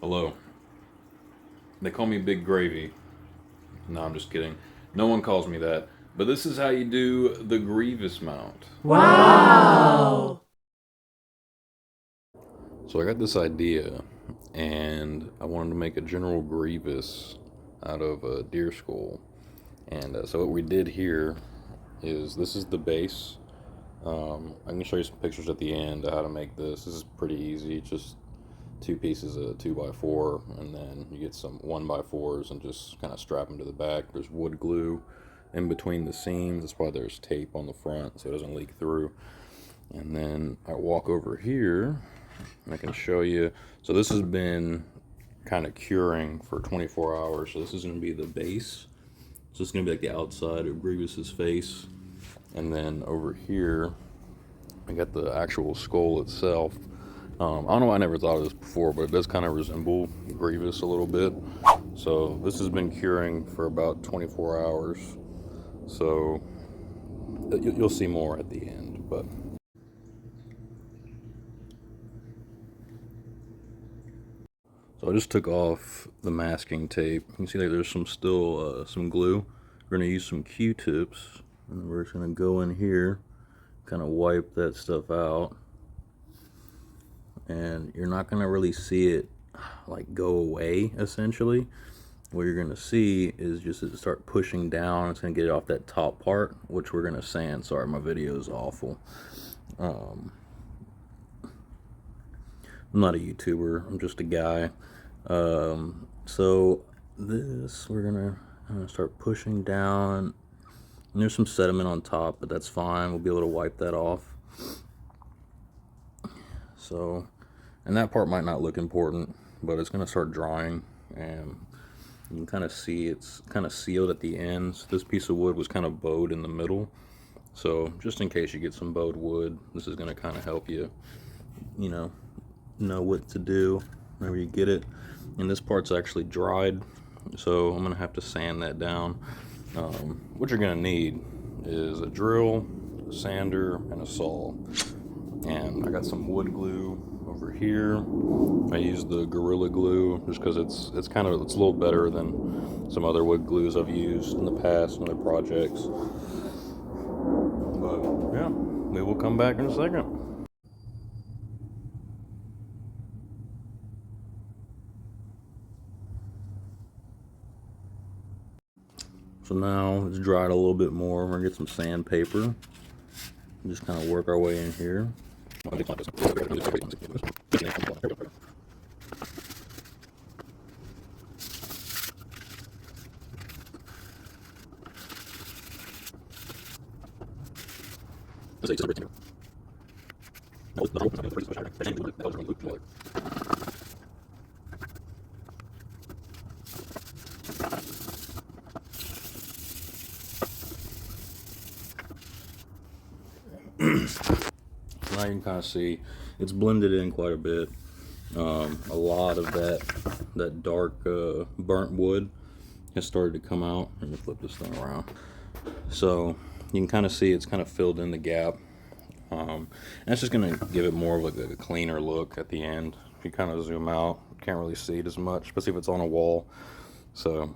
Hello. They call me Big Gravy. No, I'm just kidding. No one calls me that. But this is how you do the Grievous mount. Wow! So I got this idea, and I wanted to make a General Grievous out of a deer skull. And so what we did here is this is the base. I can show you some pictures at the end of how to make this. This is pretty easy. It's just two pieces of 2x4, and then you get some 1x4s and just kind of strap them to the back. There's wood glue in between the seams. That's why there's tape on the front so it doesn't leak through. And then I walk over here and I can show you. So this has been kind of curing for 24 hours. So this is going to be the base. So it's going to be like the outside of Grievous's face. And then over here, I got the actual skull itself. I don't know why I never thought of this before, but it does kind of resemble Grievous a little bit. So this has been curing for about 24 hours. So you'll see more at the end, but so I just took off the masking tape. You can see that there's some glue. We're gonna use some Q-tips, and we're just gonna go in here, kind of wipe that stuff out, and you're not gonna really see it like go away. Essentially, what you're gonna see is just it start pushing down. It's gonna get it off that top part, which we're gonna sand. Sorry, my video is awful. I'm not a YouTuber. I'm just a guy. So this we're gonna start pushing down. And there's some sediment on top, but that's fine. We'll be able to wipe that off. So, and that part might not look important, but it's gonna start drying, and you can kind of see it's kind of sealed at the ends. This piece of wood was kind of bowed in the middle, so just in case you get some bowed wood, this is gonna kind of help you, you know what to do whenever you get it. And this part's actually dried, so I'm gonna have to sand that down. What you're gonna need is a drill, a sander, and a saw. And I got some wood glue over here. I use the Gorilla Glue just because it's a little better than some other wood glues I've used in the past in other projects. But yeah, we will come back in a second. So now it's dried a little bit more. We're gonna get some sandpaper. Just kind of work our way in here. Now you can kind of see it's blended in quite a bit. A lot of that dark burnt wood has started to come out. Let me flip this thing around. So you can kind of see it's kind of filled in the gap. And that's just going to give it more of like a cleaner look at the end. If you kind of zoom out, you can't really see it as much, especially if it's on a wall. So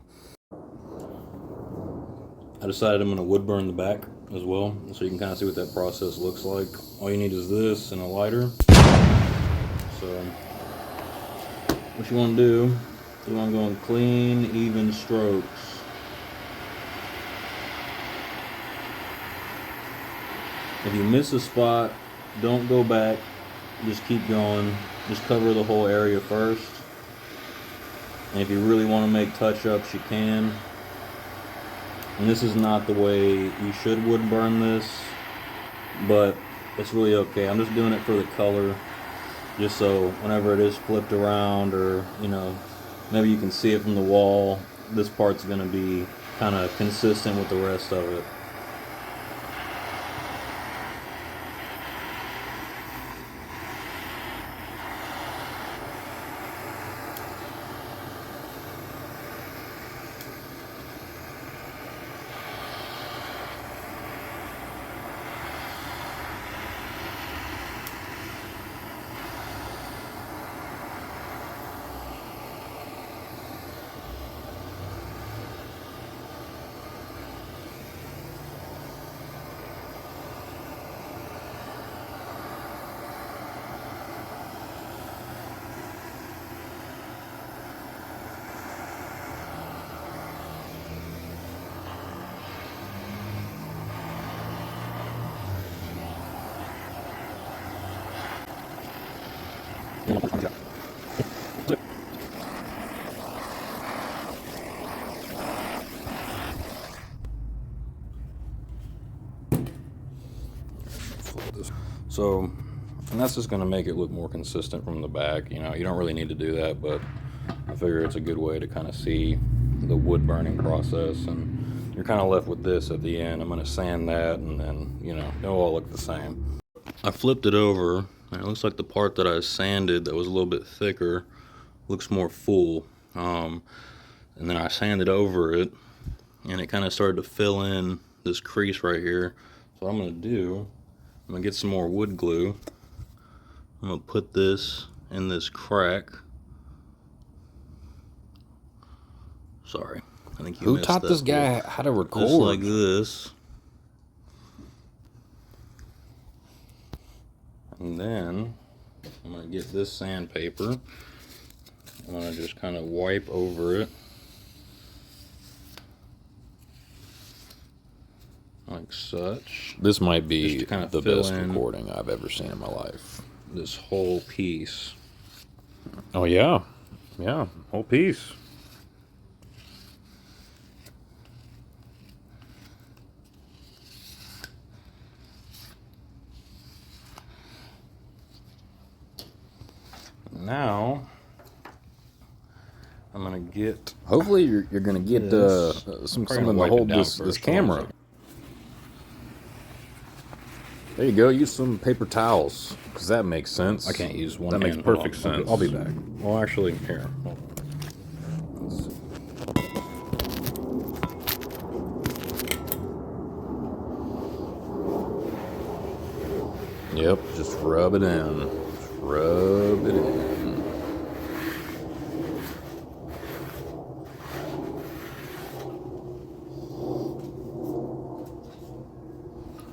I decided I'm going to wood burn the back as well, so you can kind of see what that process looks like. All you need is this and a lighter. So what you want to do, you want to go in clean, even strokes. If you miss a spot, don't go back. Just keep going. Just cover the whole area first. And if you really want to make touch-ups, you can. And this is not the way you should wood burn this, but it's really okay. I'm just doing it for the color, just so whenever it is flipped around, or maybe you can see it from the wall, this part's going to be kind of consistent with the rest of it. So, and that's just going to make it look more consistent from the back. You know, you don't really need to do that, but I figure it's a good way to kind of see the wood burning process, and you're kind of left with this at the end. I'm going to sand that, and then, you know, they'll all look the same. I flipped it over, and it looks like the part that I sanded that was a little bit thicker looks more full. And then I sanded over it, and it kind of started to fill in this crease right here. So what I'm going to do, I'm going to get some more wood glue. I'm going to put this in this crack. Sorry, I think you Who missed taught that this guy bit. how to record? Just like this. And then I'm going to get this sandpaper. I'm going to just kind of wipe over it. Like such. This might be kind of the fill best in recording I've ever seen in my life. this whole piece. Oh, yeah. Yeah, whole piece. Now I'm gonna get. Hopefully you're gonna get something to hold this camera. There you go. Use some paper towels, because that makes sense. I can't use one. That makes hand. perfect sense. I'll be back. Well, actually, here. Hold on. Yep, just rub it in. Just rub it in.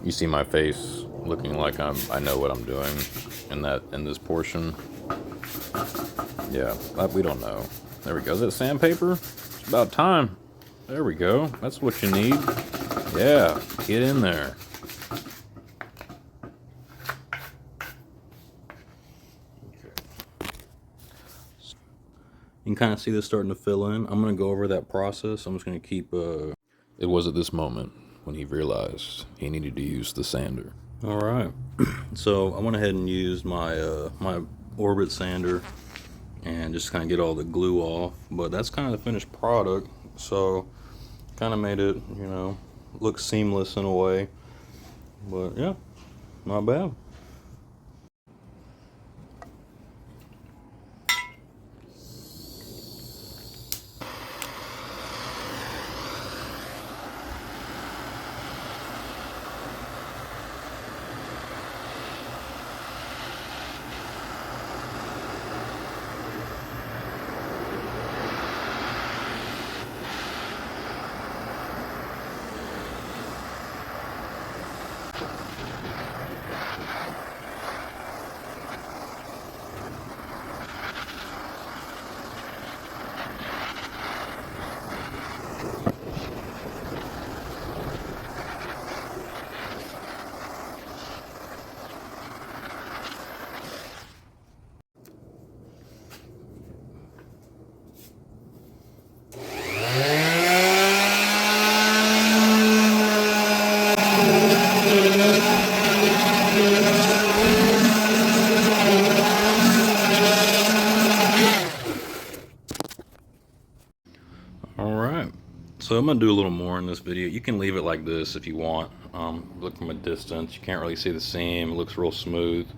You see my face looking like I know what I'm doing in this portion. Yeah, we don't know. There we go. Is that sandpaper? It's about time. There we go. That's what you need. Yeah, get in there. You can kind of see this starting to fill in. I'm going to go over that process. I'm just going to keep... It was at this moment when he realized he needed to use the sander. All right. So I went ahead and used my my orbit sander and just kind of get all the glue off. But that's kind of the finished product. So kind of made it, you know, look seamless in a way. But yeah, not bad. So I'm gonna do a little more in this video. You can leave it like this if you want. Look from a distance. You can't really see the seam. It looks real smooth.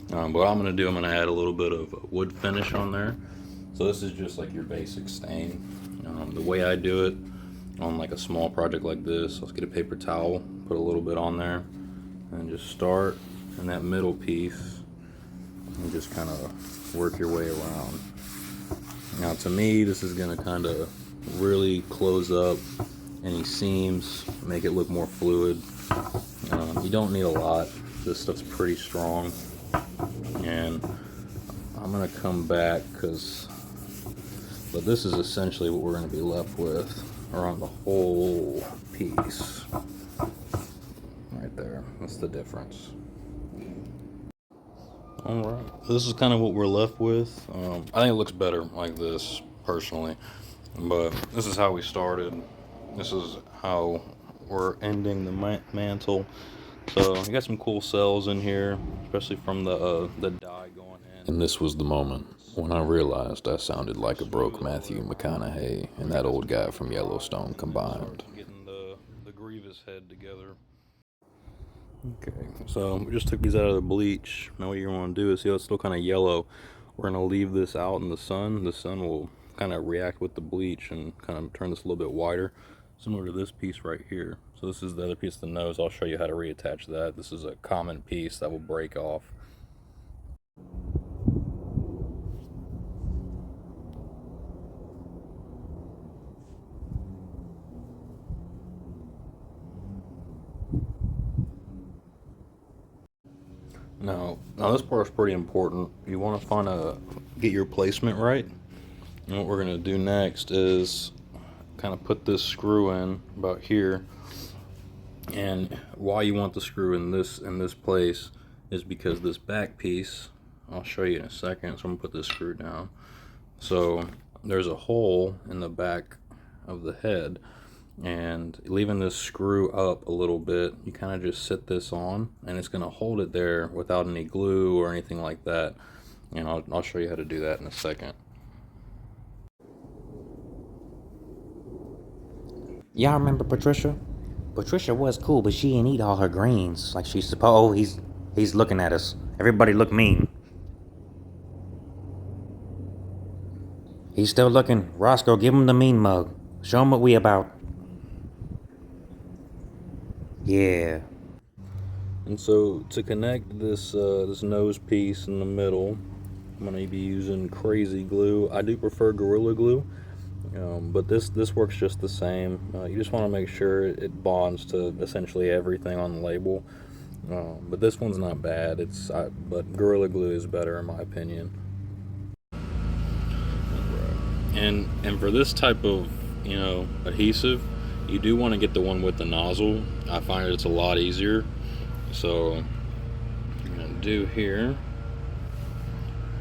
But what I'm gonna do, I'm gonna add a little bit of wood finish on there. So this is just like your basic stain. The way I do it on like a small project like this, let's get a paper towel, put a little bit on there, and just start in that middle piece and just kind of work your way around. Now to me, this is gonna kind of really close up any seams, make it look more fluid. You don't need a lot. This stuff's pretty strong, and I'm gonna come back but this is essentially what we're gonna be left with around the whole piece. Right there, that's the difference. All right, this is kind of what we're left with. I think it looks better like this personally. But this is how we started. This is how we're ending the mantle. So you got some cool cells in here, especially from the dye going in. And this was the moment when I realized I sounded like a broke Matthew McConaughey and that old guy from Yellowstone combined. Getting the Grievous head together. Okay, so we just took these out of the bleach. Now what you're going to do is, see how it's still kind of yellow. We're going to leave this out in the sun. The sun will kind of react with the bleach and kind of turn this a little bit wider, similar to this piece right here. So this is the other piece of the nose. I'll show you how to reattach that. This is a common piece that will break off. Now this part is pretty important. You want to get your placement right. And what we're going to do next is kind of put this screw in about here. And why you want the screw in this place is because this back piece, I'll show you in a second. So I'm going to put this screw down. So there's a hole in the back of the head, and leaving this screw up a little bit, you kind of just sit this on and it's going to hold it there without any glue or anything like that. And I'll show you how to do that in a second. Y'all remember Patricia? Patricia was cool, but she didn't eat all her greens like she's supposed. Oh, he's looking at us. Everybody look mean. He's still looking. Roscoe, give him the mean mug. Show him what we about. Yeah. And so to connect this this nose piece in the middle, I'm going to be using crazy glue. I do prefer Gorilla Glue. But this works just the same. You just want to make sure it bonds to essentially everything on the label. But this one's not bad. But Gorilla Glue is better in my opinion. And for this type of adhesive, you do want to get the one with the nozzle. I find it's a lot easier. So I'm gonna do here.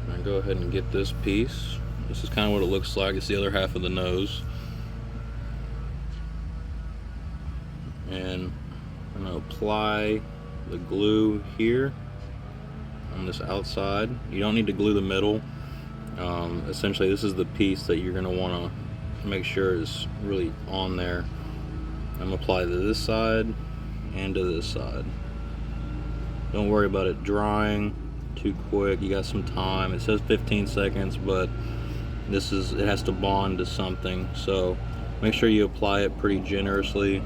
I'm gonna go ahead and get this piece. This is kind of what it looks like. It's the other half of the nose. And I'm going to apply the glue here on this outside. You don't need to glue the middle. Essentially, this is the piece that you're going to want to make sure is really on there. I'm going to apply to this side and to this side. Don't worry about it drying too quick. You got some time. It says 15 seconds, but it has to bond to something, so make sure you apply it pretty generously.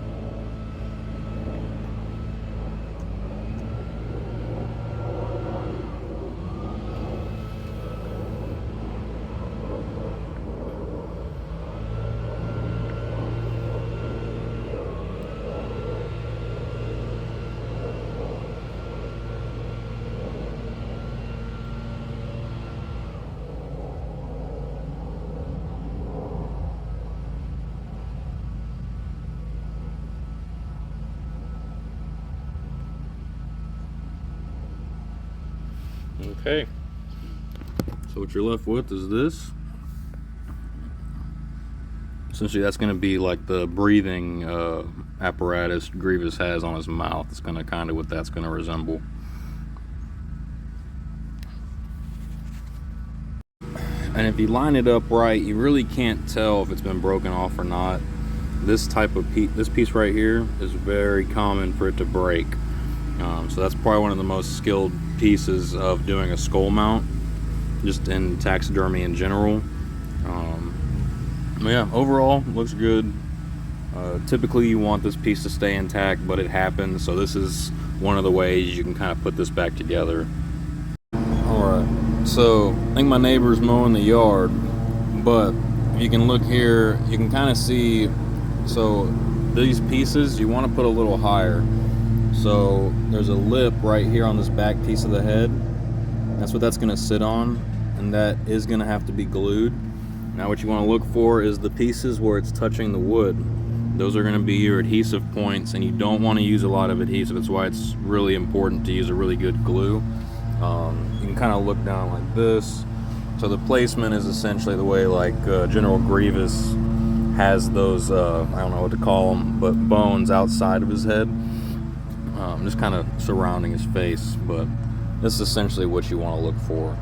Okay, so what you're left with is this. Essentially, that's going to be like the breathing apparatus Grievous has on his mouth. It's going to kind of what that's going to resemble. And if you line it up right, you really can't tell if it's been broken off or not. This type of this piece right here is very common for it to break. So that's probably one of the most skilled pieces of doing a skull mount, just in taxidermy in general. Yeah, overall looks good. Typically you want this piece to stay intact, but it happens, so this is one of the ways you can kind of put this back together. Alright, so I think my neighbor's mowing the yard, but if you can look here, you can kind of see, so these pieces you want to put a little higher. So there's a lip right here on this back piece of the head. That's what that's going to sit on, and that is going to have to be glued. Now what you want to look for is the pieces where it's touching the wood. Those are going to be your adhesive points, and you don't want to use a lot of adhesive. That's why it's really important to use a really good glue. You can kind of look down like this. So the placement is essentially the way like General Grievous has those, I don't know what to call them, but bones outside of his head. just kind of surrounding his face, but this is essentially what you want to look for.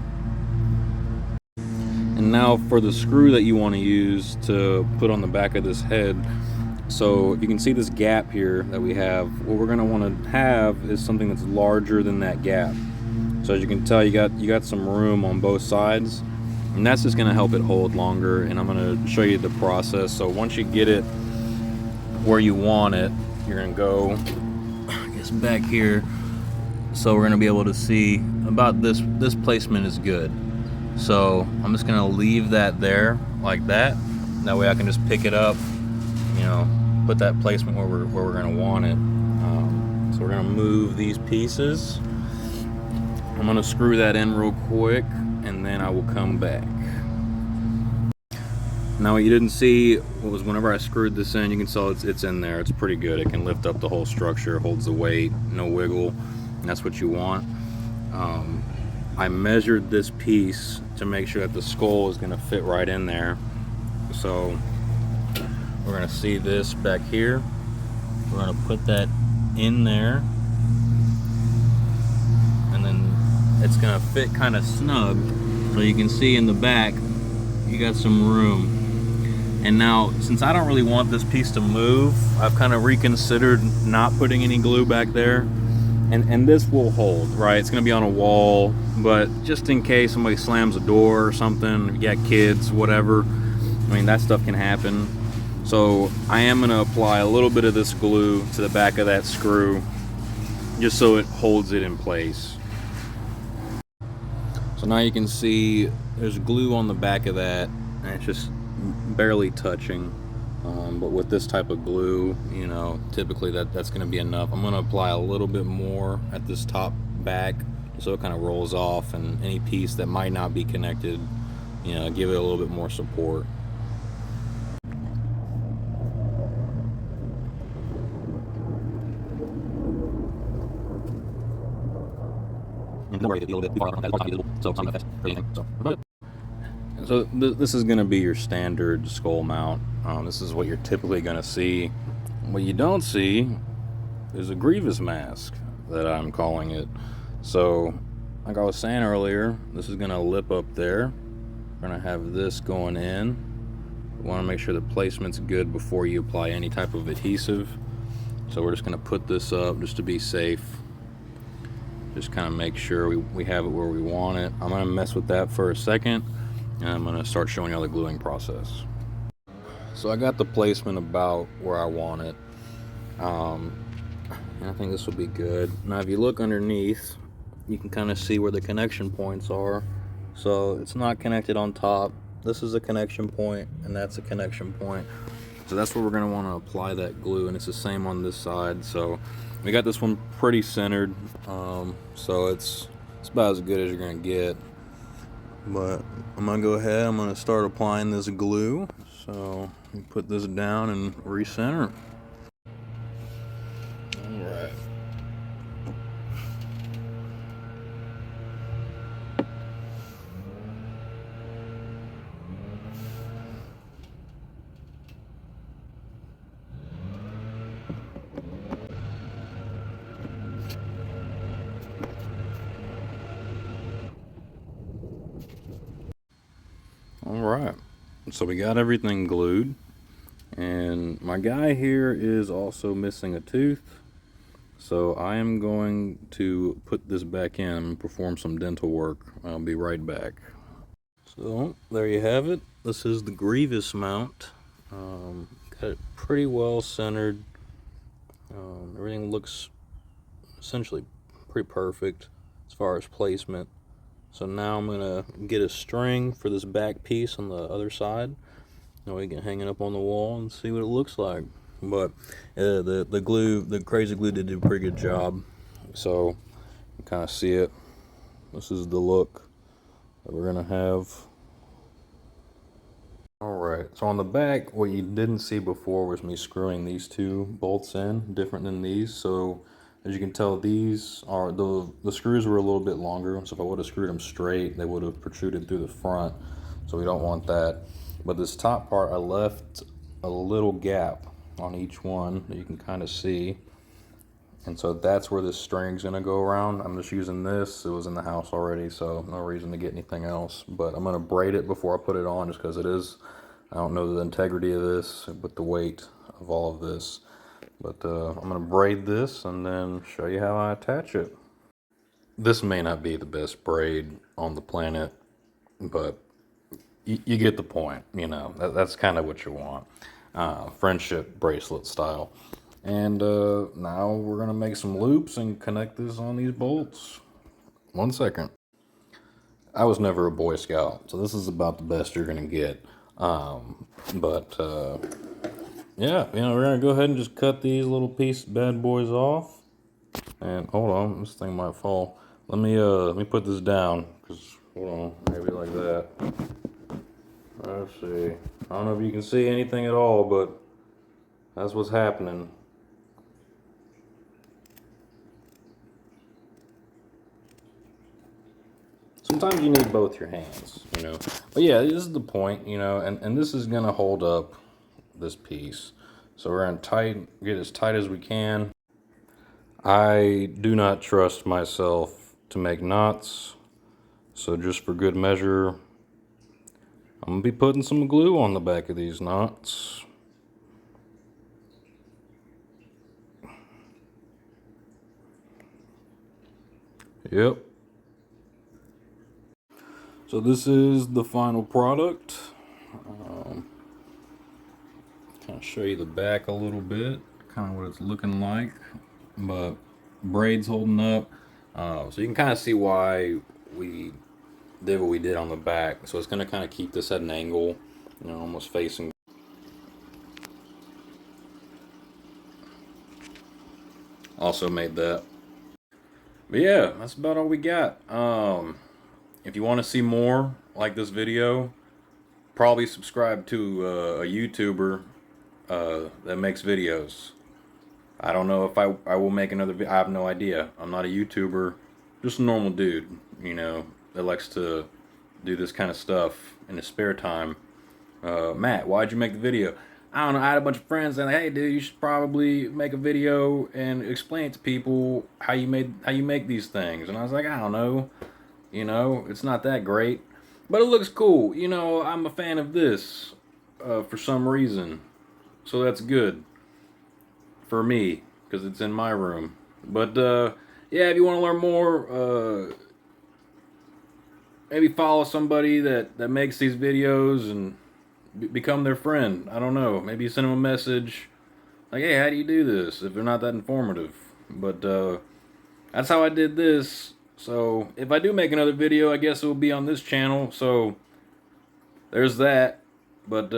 And now for the screw that you want to use to put on the back of this head. So you can see this gap here that we have. What we're going to want to have is something that's larger than that gap. So as you can tell, you got some room on both sides, and that's just going to help it hold longer. And I'm going to show you the process. So once you get it where you want it, you're going to go, I guess, back here. So we're going to be able to see about this placement is good. So I'm just going to leave that there like that. That way I can just pick it up, you know, put that placement where we're going to want it. So we're going to move these pieces. I'm going to screw that in real quick, and then I will come back. Now what you didn't see was whenever I screwed this in, you can tell it's in there. It's pretty good. It can lift up the whole structure, holds the weight, no wiggle, and that's what you want. I measured this piece to make sure that the skull is going to fit right in there. So we're going to see this back here. We're going to put that in there, and then it's going to fit kind of snug. So you can see in the back you got some room. And now, since I don't really want this piece to move, I've kind of reconsidered not putting any glue back there. And this will hold, right? It's going to be on a wall, but just in case somebody slams a door or something, you got kids, whatever, I mean, that stuff can happen. So I am going to apply a little bit of this glue to the back of that screw, just so it holds it in place. So now you can see there's glue on the back of that, and it's just barely touching. But with this type of glue, you know, typically that's going to be enough. I'm going to apply a little bit more at this top back so it kind of rolls off, and any piece that might not be connected, you know, give it a little bit more support. And don't worry, it'll be a little bit so it's not affect anything. So this is going to be your standard skull mount. This is what you're typically going to see. What you don't see is a Grievous mask, that I'm calling it. So, like I was saying earlier, this is going to lip up there. We're going to have this going in. You want to make sure the placement's good before you apply any type of adhesive. So we're just going to put this up just to be safe. Just kind of make sure we have it where we want it. I'm going to mess with that for a second, and I'm going to start showing you the gluing process. So I got the placement about where I want it. And I think this will be good. Now if you look underneath, you can kind of see where the connection points are. So it's not connected on top. This is a connection point, and that's a connection point. So that's where we're going to want to apply that glue, and it's the same on this side. So we got this one pretty centered. So it's about as good as you're going to get. But I'm going to go ahead, I'm going to start applying this glue. So you put this down and recenter. Alright. Alright, so we got everything glued, and my guy here is also missing a tooth, so I am going to put this back in and perform some dental work. I'll be right back. So there you have it. This is the Grievous mount. Got it pretty well centered. Everything looks essentially pretty perfect as far as placement. So now I'm going to get a string for this back piece on the other side. Now we can hang it up on the wall and see what it looks like. But the glue, the crazy glue did do a pretty good job. So you kind of see it. This is the look that we're going to have. Alright, so on the back, what you didn't see before was me screwing these two bolts in, different than these. So as you can tell, these are, the screws were a little bit longer, so if I would have screwed them straight, they would have protruded through the front, so we don't want that. But this top part, I left a little gap on each one that you can kind of see, And so that's where this string's gonna go around. I'm just using this. It was in the house already, so no reason to get anything else. But I'm gonna braid it before I put it on, just because it is, I don't know the integrity of this with the weight of all of this. But I'm gonna braid this and then show you how I attach it. This may not be the best braid on the planet, but you get the point. You know, that's kind of what you want. Friendship bracelet style. And now we're gonna make some loops and connect this on these bolts. 1 second. I was never a Boy Scout, so this is about the best you're gonna get. But yeah, you know, we're gonna go ahead and just cut these little bad boys off. And hold on, this thing might fall. Let me put this down, cause hold on, maybe like that. Let's see. I don't know if you can see anything at all, but that's what's happening. Sometimes you need both your hands, you know. But yeah, this is the point, you know, and this is gonna hold up this piece. So we're gonna get as tight as we can. I do not trust myself to make knots, so just for good measure, I'm gonna be putting some glue on the back of these knots. Yep. So this is the final product. Kind of show you the back a little bit, kind of what it's looking like, but braids holding up. So you can kind of see why we did what we did on the back. So it's going to kind of keep this at an angle, you know, almost facing. Also made that. But yeah, that's about all we got. If you want to see more like this video, probably subscribe to a YouTuber that makes videos. I don't know if I will make another video. I have no idea. I'm not a YouTuber, just a normal dude, you know, that likes to do this kind of stuff in his spare time. Matt, why'd you make the video? I don't know. I had a bunch of friends saying, "Hey, dude, you should probably make a video and explain to people how you make these things." And I was like, I don't know. You know, it's not that great, but it looks cool. You know, I'm a fan of this for some reason, so that's good for me because it's in my room. But yeah, if you want to learn more, maybe follow somebody that makes these videos and become their friend. I don't know. Maybe send them a message like, "Hey, how do you do this?" If they're not that informative. But that's how I did this. So if I do make another video, I guess it will be on this channel. So there's that. But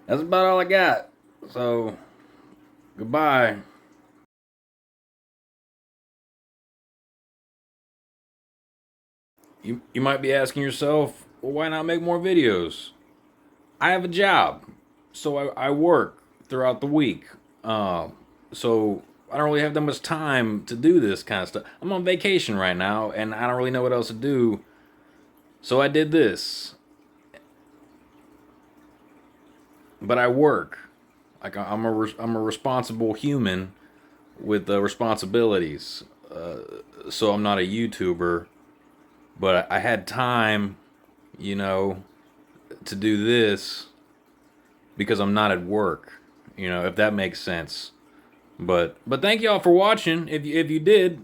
that's about all I got. So goodbye. You might be asking yourself, well, why not make more videos? I have a job, so I work throughout the week. So I don't really have that much time to do this kind of stuff. I'm on vacation right now, and I don't really know what else to do. So I did this. But I work. Like I'm a responsible human with responsibilities. So I'm not a YouTuber, but I had time, you know, to do this because I'm not at work. You know, if that makes sense. But thank y'all for watching. If you did,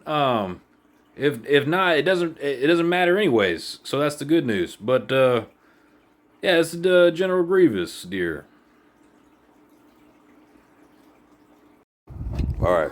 if not, it doesn't matter anyways. So that's the good news. But yeah, it's the General Grievous, dear. All right.